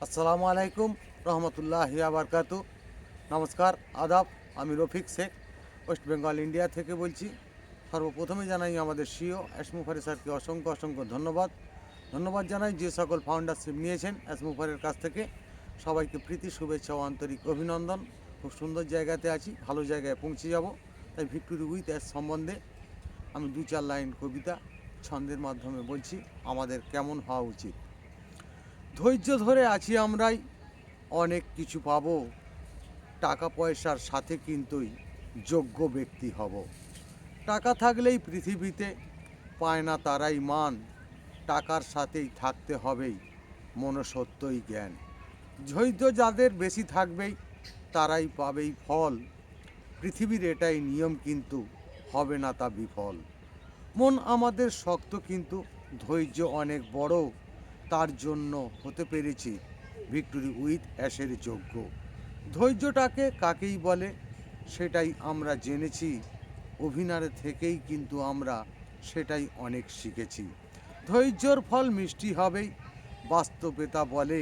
আসসালামু আলাইকুম রহমতুল্লাহি আবরকাতু। নমস্কার, আদাব। আমি রফিক শেখ, ওয়েস্ট বেঙ্গল ইন্ডিয়া থেকে বলছি। সর্বপ্রথমে জানাই আমাদের সিও এসমুফারি স্যারকে অসংখ্য অসংখ্য ধন্যবাদ জানাই যে সকল ফাউন্ডারশিপ নিয়েছেন এসমুফারের কাছ থেকে। সবাইকে প্রীতি শুভেচ্ছা ও আন্তরিক অভিনন্দন। খুব সুন্দর জায়গাতে আছি, ভালো জায়গায় পৌঁছে যাব। তাই ভিক্টোরি উইথ অ্যাস সম্বন্ধে আমি 2-4 লাইন কবিতা ছন্দের মাধ্যমে বলছি আমাদের কেমন হওয়া উচিত। ধৈর্য ধরে আছি আমরাই, অনেক কিছু পাবো, টাকা পয়সার সাথে কিন্তুই যোগ্য ব্যক্তি হব। টাকা থাকলেই পৃথিবীতে পায় না তারাই মান, টাকার সাথেই থাকতে হবেই মনসত্যই জ্ঞান। ধৈর্য যাদের বেশি থাকবেই তারাই পাবেই ফল, পৃথিবীর এটাই নিয়ম কিন্তু হবে না তা বিফল। মন আমাদের শক্ত কিন্তু ধৈর্য অনেক বড়, তার জন্য হতে পেরেছি ভিক্টোরি উইথ অ্যাশের যোগ্য। ধৈর্যটাকে কাকেই বলে সেটাই আমরা জেনেছি, অভিনয় থেকেই কিন্তু আমরা সেটাই অনেক শিখেছি। ধৈর্যর ফল মিষ্টি হবেই, বাস্তবতা বলে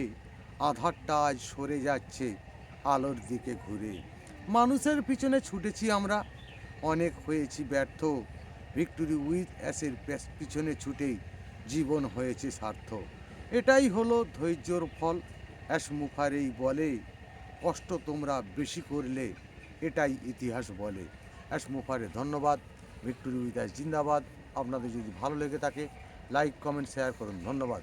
আধারটা আজ সরে যাচ্ছে আলোর দিকে ঘুরে। মানুষের পিছনে ছুটেছি আমরা, অনেক হয়েছি ব্যর্থ, ভিক্টোরি উইথ অ্যাশের পিছনে ছুটেই জীবন হয়েছে সার্থ। এটাই হলো ধৈর্যর ফল, অ্যাসমুফারেই বলে কষ্ট তোমরা বেশি করলে এটাই ইতিহাস বলে। অ্যাসমুফারে ধন্যবাদ। ভিক্টোরি উইথ অ্যাশ জিন্দাবাদ। আপনাদের যদি ভালো লেগে থাকে লাইক কমেন্ট শেয়ার করুন। ধন্যবাদ।